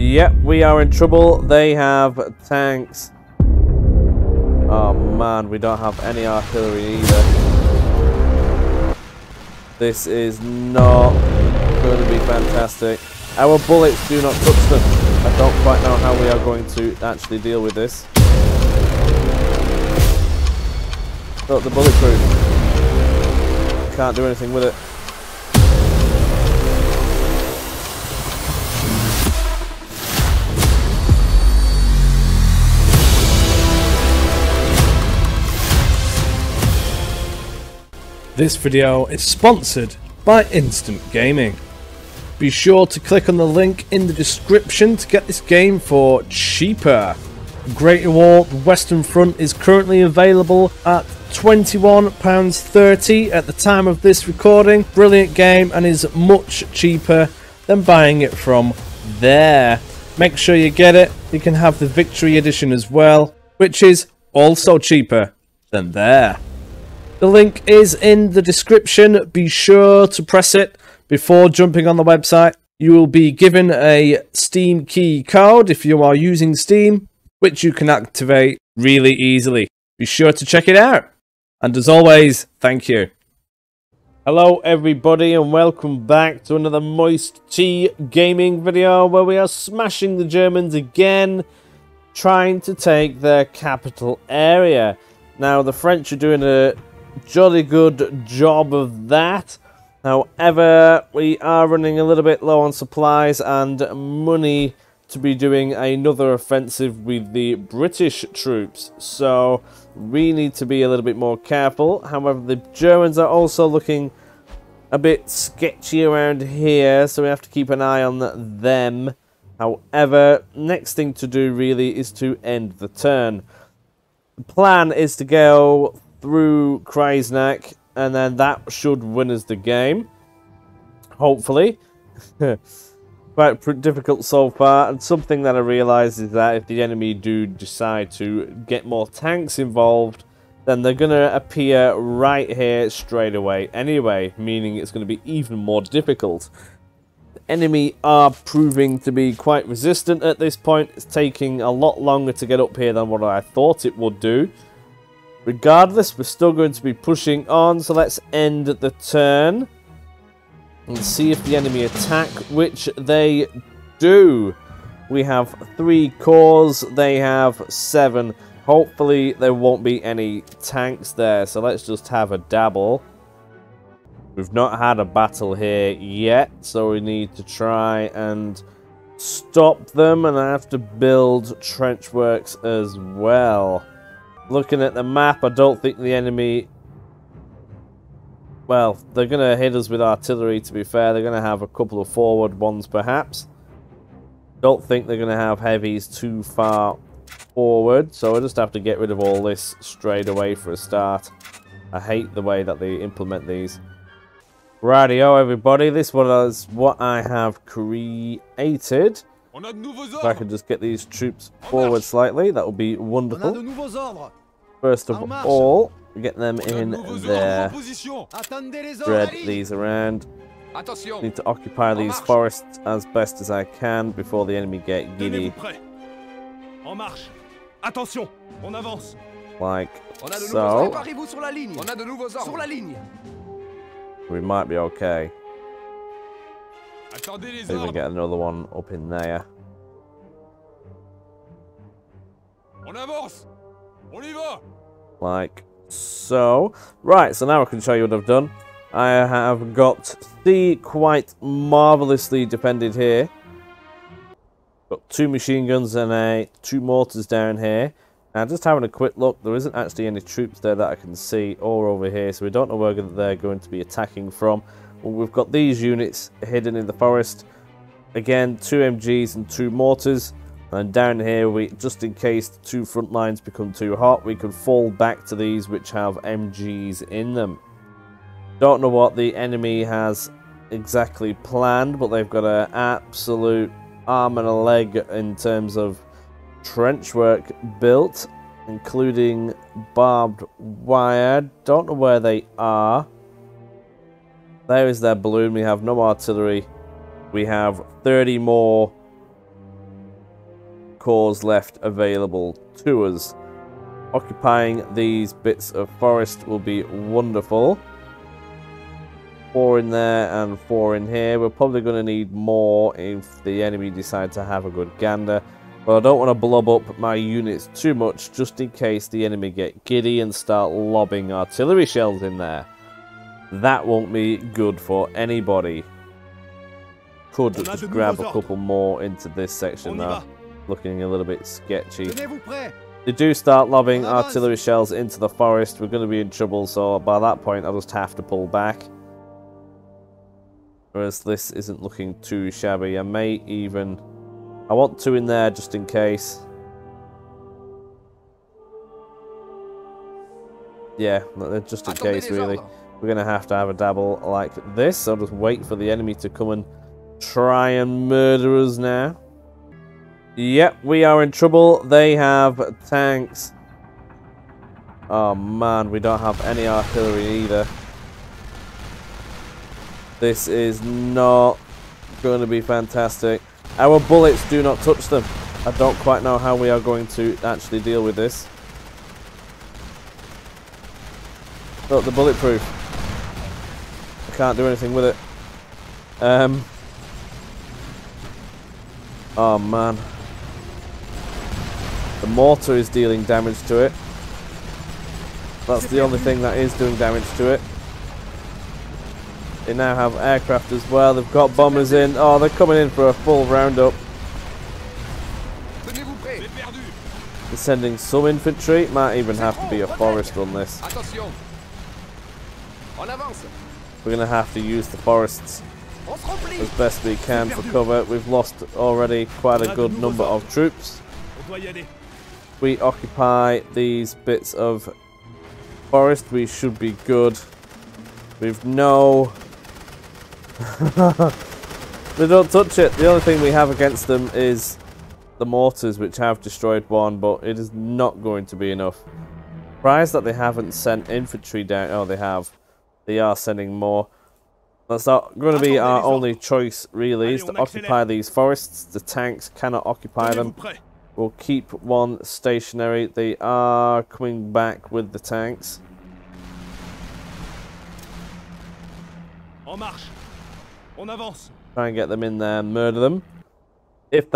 Yep, we are in trouble. They have tanks. Oh man, we don't have any artillery either. This is not going to be fantastic. Our bullets do not touch them. I don't quite know how we are going to actually deal with this. Look, the bulletproof. Can't do anything with it. This video is sponsored by Instant Gaming. Be sure to click on the link in the description to get this game for cheaper. Greater War Western Front is currently available at £21.30 at the time of this recording. Brilliant game and is much cheaper than buying it from there. Make sure you get it. You can have the Victory Edition as well, which is also cheaper than there. The link is in the description. Be sure to press it before jumping on the website. You will be given a Steam key code if you are using Steam, which you can activate really easily. Be sure to check it out. And as always, thank you. Hello everybody and welcome back to another MoisTea gaming video where we are smashing the Germans again, trying to take their capital area. Now the French are doing a jolly good job of that. However, we are running a little bit low on supplies and money to be doing another offensive with the British troops, so we need to be a little bit more careful. However, the Germans are also looking a bit sketchy around here, so we have to keep an eye on them. However, next thing to do really is to end the turn. The plan is to go through Kreisnack, and then that should win us the game, hopefully. Quite difficult so far, and something that I realise is that if the enemy do decide to get more tanks involved, then they're going to appear right here straight away anyway, meaning it's going to be even more difficult. The enemy are proving to be quite resistant at this point. It's taking a lot longer to get up here than what I thought it would do. Regardless, we're still going to be pushing on, so let's end the turn and see if the enemy attack, which they do. We have 3 cores, they have 7. Hopefully there won't be any tanks there, so let's just have a dabble. We've not had a battle here yet, so we need to try and stop them, and I have to build trench works as well. Looking at the map, I don't think the enemy... Well, they're going to hit us with artillery, to be fair. They're going to have a couple of forward ones, perhaps. Don't think they're going to have heavies too far forward, so I just have to get rid of all this straight away for a start. I hate the way that they implement these. Rightio, everybody. This one is what I have created. If I can just get these troops forward slightly, that would be wonderful. First of all, get them in there. Spread these around. Need to occupy these forests as best as I can before the enemy get giddy. Like so. We might be okay. Even get another one up in there. Like so. Right, so now I can show you what I've done. I have got C quite marvellously defended here. Got 2 machine guns and 2 mortars down here. And just having a quick look, there isn't actually any troops there that I can see or over here, so we don't know where they're going to be attacking from. Well, we've got these units hidden in the forest. Again, 2 MGs and 2 mortars. And down here, we just in case the 2 front lines become too hot, we can fall back to these which have MGs in them. Don't know what the enemy has exactly planned, but they've got an absolute arm and a leg in terms of trench work built, including barbed wire. Don't know where they are. There is their balloon. We have no artillery. We have 30 more cores left available to us. Occupying these bits of forest will be wonderful. 4 in there and 4 in here. We're probably going to need more if the enemy decide to have a good gander. But I don't want to blob up my units too much, just in case the enemy get giddy and start lobbing artillery shells in there. That won't be good for anybody. Could just grab a couple more into this section though. Looking a little bit sketchy. They do start lobbing artillery shells into the forest. We're going to be in trouble, so by that point I'll just have to pull back. Whereas this isn't looking too shabby. I may even... I want 2 in there just in case. Yeah, just in case really. We're going to have a dabble like this. I'll just wait for the enemy to come and try and murder us now. Yep, we are in trouble. They have tanks. Oh man, we don't have any artillery either. This is not going to be fantastic. Our bullets do not touch them. I don't quite know how we are going to actually deal with this. Look, the bulletproof. I can't do anything with it. Oh man. The mortar is dealing damage to it. That's the only thing that is doing damage to it. They now have aircraft as well. They've got bombers in. Oh, they're coming in for a full roundup. They're sending some infantry. Might even have to be a forest on this. We're going to have to use the forests as best we can for cover. We've lost already quite a good number of troops. We occupy these bits of forest. We should be good. We've no... They don't touch it. The only thing we have against them is the mortars, which have destroyed 1, but it is not going to be enough. Surprised that they haven't sent infantry down. Oh, they have. They are sending more. That's not going to be our only choice, really, is to occupy these forests. The tanks cannot occupy them. We'll keep 1 stationary. They are coming back with the tanks. En marche. On avance. Try and get them in there and murder them. If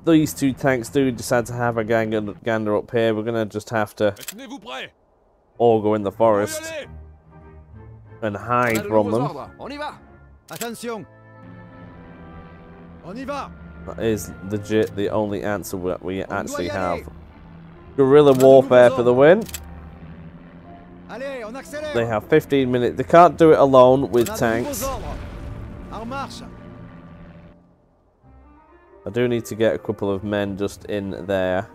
these 2 tanks do decide to have a gander up here, we're going to just have to all go in the forest and hide from them. Attention. On y va. That is legit the only answer that we actually have. Guerrilla warfare for the win. They have 15 minutes. They can't do it alone with tanks. I do need to get a couple of men just in there.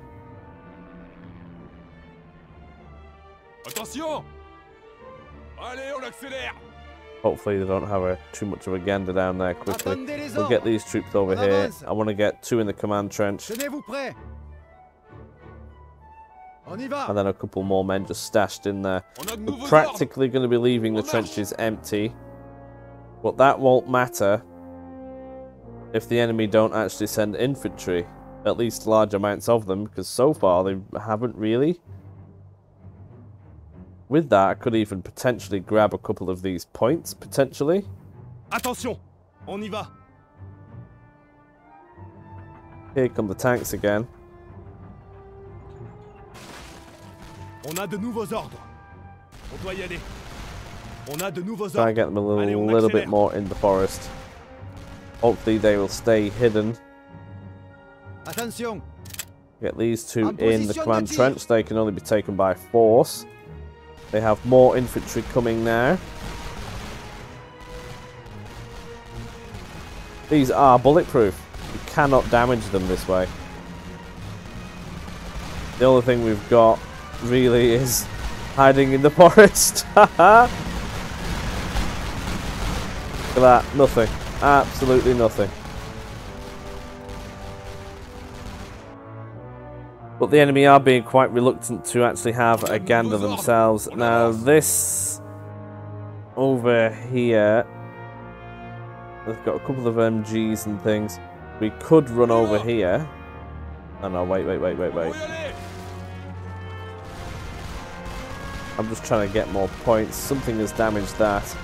Attention. Allez, on accélère. Hopefully they don't have too much of a gander down there quickly. We'll get these troops over here. I want to get 2 in the command trench. And then a couple more men just stashed in there. We're practically going to be leaving the trenches empty. But that won't matter if the enemy don't actually send infantry. At least large amounts of them, because so far they haven't really. With that, I could even potentially grab a couple of these points, potentially. Attention, on y va. Here come the tanks again. On a de nouveaux ordres. On doit y aller. On a de nouveaux ordres. Try and get them a little bit more in the forest. Hopefully they will stay hidden. Attention. Get these 2 in the command trench. They can only be taken by force. They have more infantry coming now. These are bulletproof. You cannot damage them this way. The only thing we've got really is hiding in the forest. Look at that. Nothing. Absolutely nothing. But the enemy are being quite reluctant to actually have a gander themselves. Now this over here, they've got a couple of MGs and things. We could run over here Oh no, wait. I'm just trying to get more points. Something has damaged that.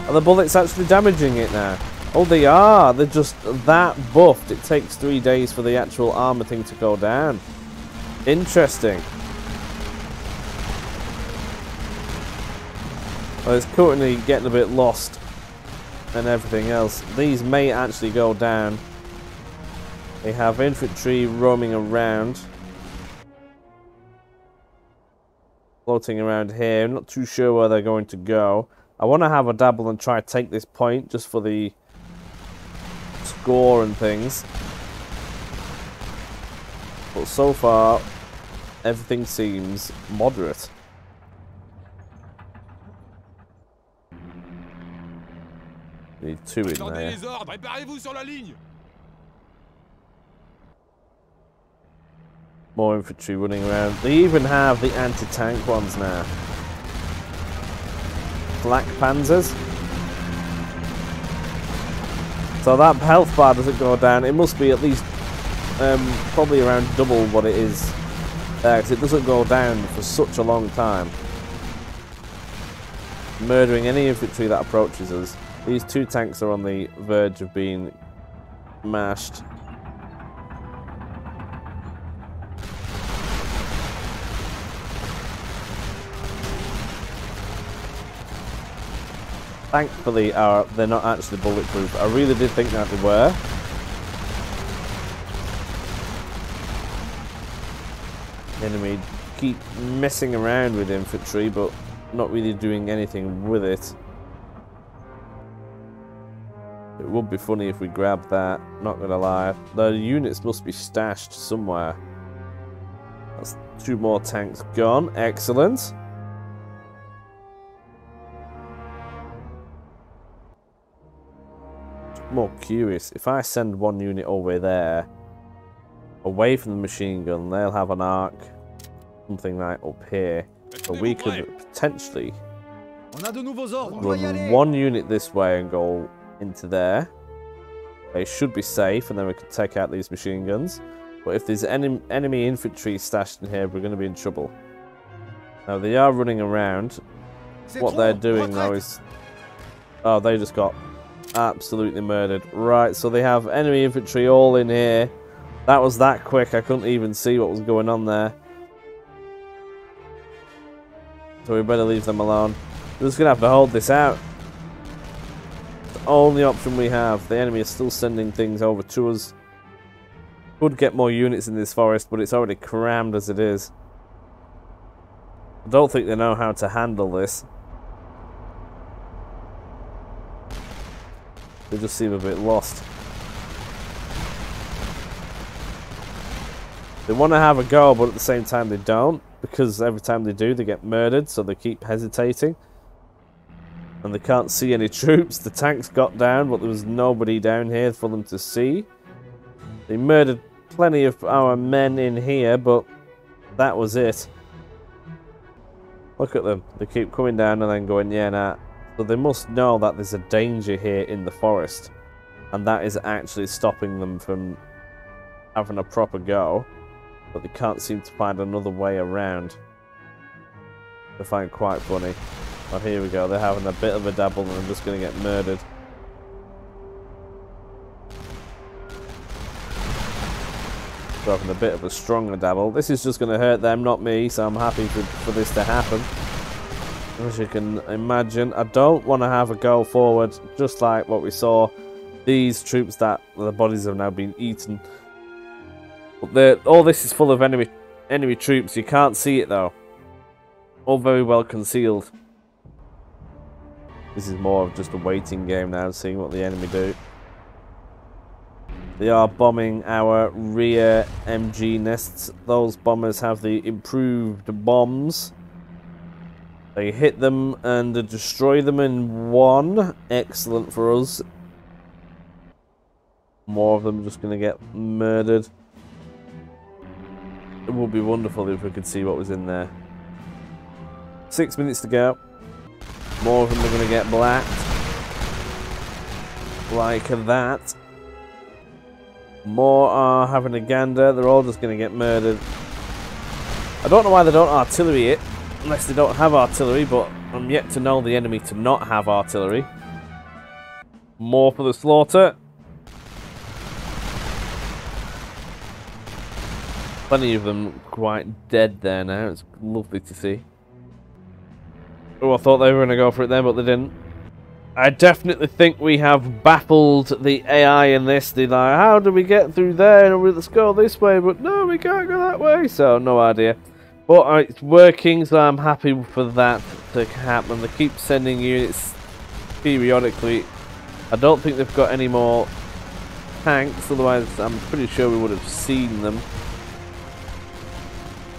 Are the bullets actually damaging it now? Oh, they are. They're just that buffed. It takes 3 days for the actual armor thing to go down. Interesting. Well, it's currently getting a bit lost and everything else. These may actually go down. They have infantry roaming around. Floating around here. I'm not too sure where they're going to go. I want to have a dabble and try to take this point just for the score and things. But so far, everything seems moderate. Need 2 in there. More infantry running around. They even have the anti-tank ones now. Black Panzers. So that health bar doesn't go down. It must be at least probably around double what it is there, because it doesn't go down for such a long time. Murdering any infantry that approaches us. These 2 tanks are on the verge of being mashed. Thankfully, they're not actually bulletproof. I really did think that they were. The enemy keep messing around with infantry, but not really doing anything with it. It would be funny if we grabbed that, not gonna lie. The units must be stashed somewhere. That's 2 more tanks gone. Excellent. More curious, if I send 1 unit over there away from the machine gun, they'll have an arc, something like up here, so we could potentially run 1 unit this way and go into there. They should be safe, and then we can take out these machine guns. But if there's enemy infantry stashed in here, we're going to be in trouble. Now they are running around. What they're doing though is, oh, they just got absolutely murdered. Right, so they have enemy infantry all in here. That was that quick, I couldn't even see what was going on there. So we better leave them alone. We're just going to have to hold this out. It's the only option we have. The enemy is still sending things over to us. Could get more units in this forest, but it's already crammed as it is. I don't think they know how to handle this. They just seem a bit lost. They want to have a go, but at the same time they don't, because every time they do, they get murdered, so they keep hesitating. And they can't see any troops. The tanks got down, but there was nobody down here for them to see. They murdered plenty of our men in here, but that was it. Look at them. They keep coming down and then going, yeah, nah. So they must know that there's a danger here in the forest, and that is actually stopping them from having a proper go, but they can't seem to find another way around. I find it quite funny. Oh, here we go, they're having a bit of a dabble and I'm just going to get murdered. They're having a bit of a stronger dabble. This is just going to hurt them, not me, so I'm happy for this to happen. As you can imagine, I don't want to have a go forward, just like what we saw. These troops that the bodies have now been eaten. But all this is full of enemy troops. You can't see it though. All very well concealed. This is more of just a waiting game now, seeing what the enemy do. They are bombing our rear MG nests. Those bombers have the improved bombs. They hit them and destroy them in 1. Excellent for us. More of them just going to get murdered. It would be wonderful if we could see what was in there. 6 minutes to go. More of them are going to get blacked. Like that. More are having a gander. They're all just going to get murdered. I don't know why they don't artillery it, unless they don't have artillery, but I'm yet to know the enemy to not have artillery. More for the slaughter. Plenty of them quite dead there now. It's lovely to see. Oh, I thought they were going to go for it then, but they didn't. I definitely think we have baffled the AI in this. They're like, how do we get through there? Let's go this way, but no, we can't go that way. So, no idea. But it's working, so I'm happy for that to happen. They keep sending units periodically. I don't think they've got any more tanks, otherwise I'm pretty sure we would have seen them.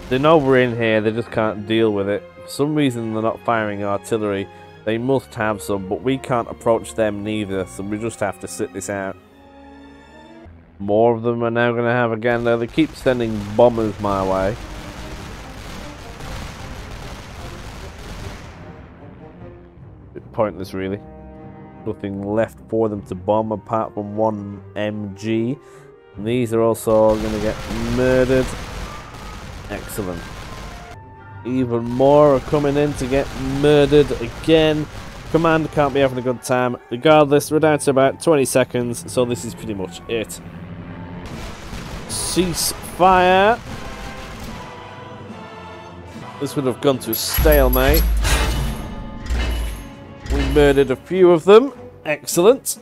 They know we're in here, they just can't deal with it. For some reason they're not firing artillery. They must have some, but we can't approach them neither, so we just have to sit this out. More of them are now going to have a gander. They keep sending bombers my way. Bit pointless, really. Nothing left for them to bomb apart from one MG. And these are also going to get murdered. Excellent. Even more are coming in to get murdered again. Command can't be having a good time. Regardless, we're down to about 20 seconds, so this is pretty much it. Cease fire. This would have gone to a stalemate. We murdered a few of them. Excellent.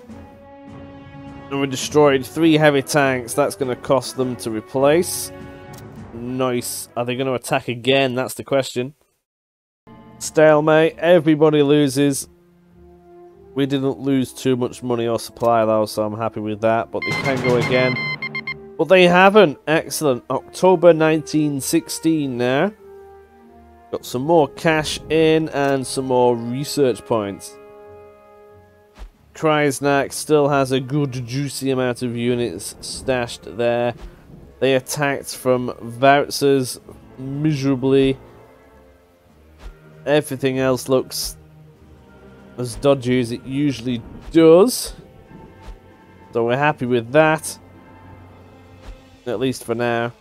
And we destroyed 3 heavy tanks. That's going to cost them to replace. Nice. Are they going to attack again? That's the question. Stalemate. Everybody loses. We didn't lose too much money or supply though, so I'm happy with that. But they can go again. But they haven't. Excellent. October 1916 now. Got some more cash in and some more research points. Kreisnak still has a good juicy amount of units stashed there. They attacked from Voutzers miserably. Everything else looks as dodgy as it usually does. So we're happy with that. At least for now.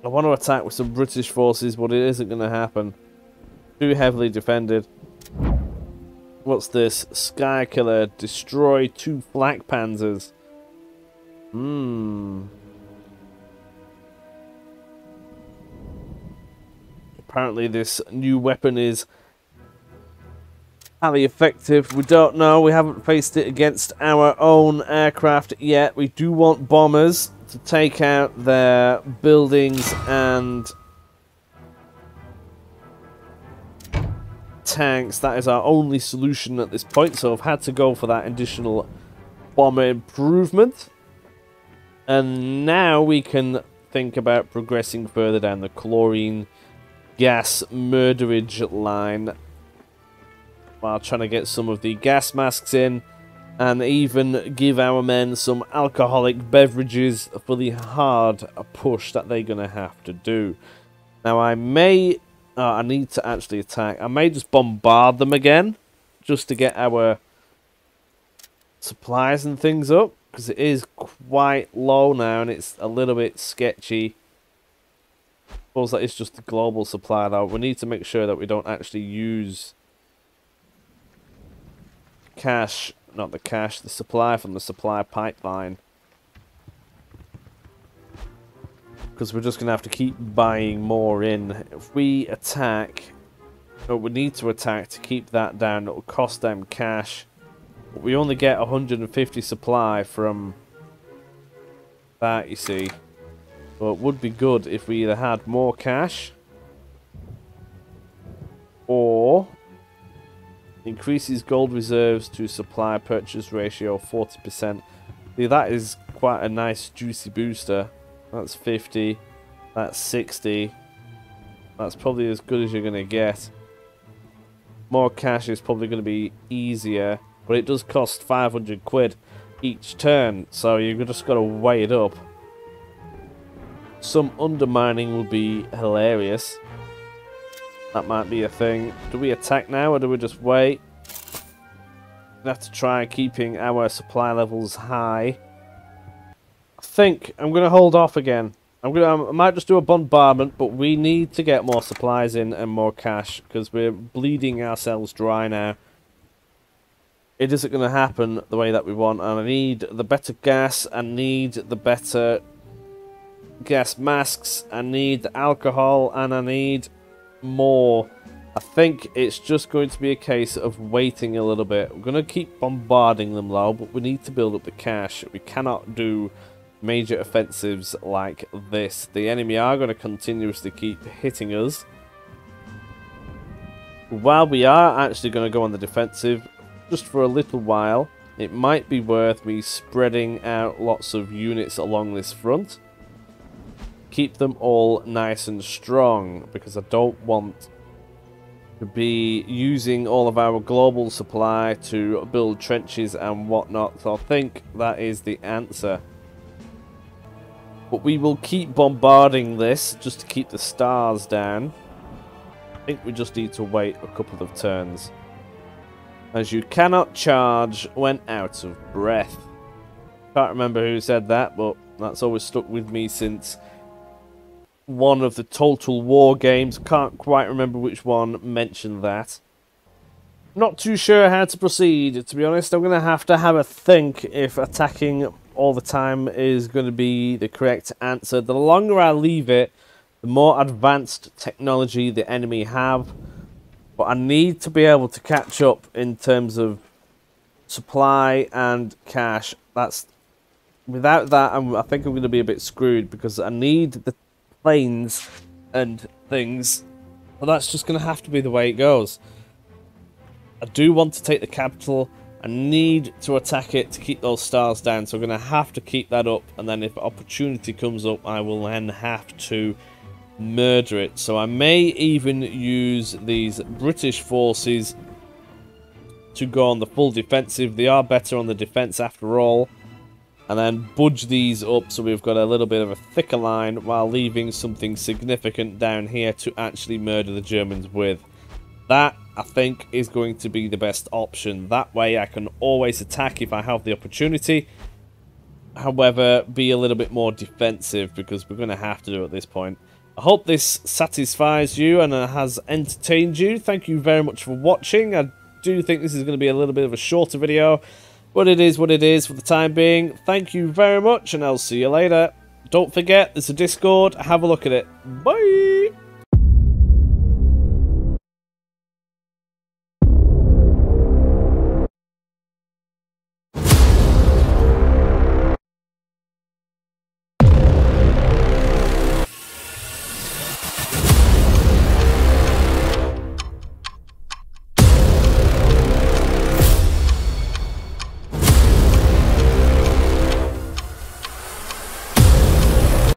I want to attack with some British forces, but it isn't going to happen. Too heavily defended. What's this? Sky Killer. Destroy 2 flak panzers. Apparently this new weapon is highly effective. We don't know. We haven't faced it against our own aircraft yet. We do want bombers to take out their buildings and tanks. That is our only solution at this point, so I've had to go for that additional bomber improvement. And now we can think about progressing further down the chlorine gas murderage line while trying to get some of the gas masks in and even give our men some alcoholic beverages for the hard push that they're going to have to do. Now I may... I need to actually attack. I may just bombard them again just to get our supplies and things up, because it is quite low now and it's a little bit sketchy. I suppose that is just the global supply though. We need to make sure that we don't actually use cash, not the cash, the supply from the supply pipeline. Because we're just going to have to keep buying more in. If we attack, or we need to attack to keep that down, it will cost them cash. But we only get 150 supply from that, you see. So it would be good if we either had more cash or increases gold reserves to supply purchase ratio 40%. See, that is quite a nice juicy booster. That's 50. That's 60. That's probably as good as you're going to get. More cash is probably going to be easier, but it does cost 500 quid each turn, so you've just got to weigh it up. Some undermining will be hilarious. That might be a thing. Do we attack now or do we just wait? We have to try keeping our supply levels high. I think I'm going to hold off again. I might just do a bombardment, but we need to get more supplies in and more cash because we're bleeding ourselves dry now. It isn't going to happen the way that we want, and I need the better gas, I need the better gas masks, I need the alcohol, and I need more. I think it's just going to be a case of waiting a little bit. We're going to keep bombarding them though, but we need to build up the cash. We cannot do major offensives like this. The enemy are going to continuously keep hitting us. While we are actually going to go on the defensive, just for a little while, it might be worth me spreading out lots of units along this front. Keep them all nice and strong, because I don't want to be using all of our global supply to build trenches and whatnot. So I think that is the answer. But we will keep bombarding this just to keep the stars down. I think we just need to wait a couple of turns, as you cannot charge when out of breath. Can't remember who said that, but that's always stuck with me since one of the Total War games. Can't quite remember which one mentioned that. Not too sure how to proceed, to be honest. I'm going to have a think if attacking all the time is going to be the correct answer. The longer I leave it, the more advanced technology the enemy have. But I need to be able to catch up in terms of supply and cash. Without that, I think I'm going to be a bit screwed, because I need the planes and things. But that's just going to have to be the way it goes. I do want to take the capital. I need to attack it to keep those stars down, so I'm going to have to keep that up, and then if opportunity comes up, I will then have to murder it. So I may even use these British forces to go on the full defensive. They are better on the defense after all. And then budge these up so we've got a little bit of a thicker line, while leaving something significant down here to actually murder the Germans with. That, I think, is going to be the best option. That way I can always attack if I have the opportunity. However, be a little bit more defensive, because we're going to have to do it at this point. I hope this satisfies you and has entertained you. Thank you very much for watching. I do think this is going to be a little bit of a shorter video, but it is what it is for the time being. Thank you very much, and I'll see you later. Don't forget, there's a Discord. Have a look at it. Bye!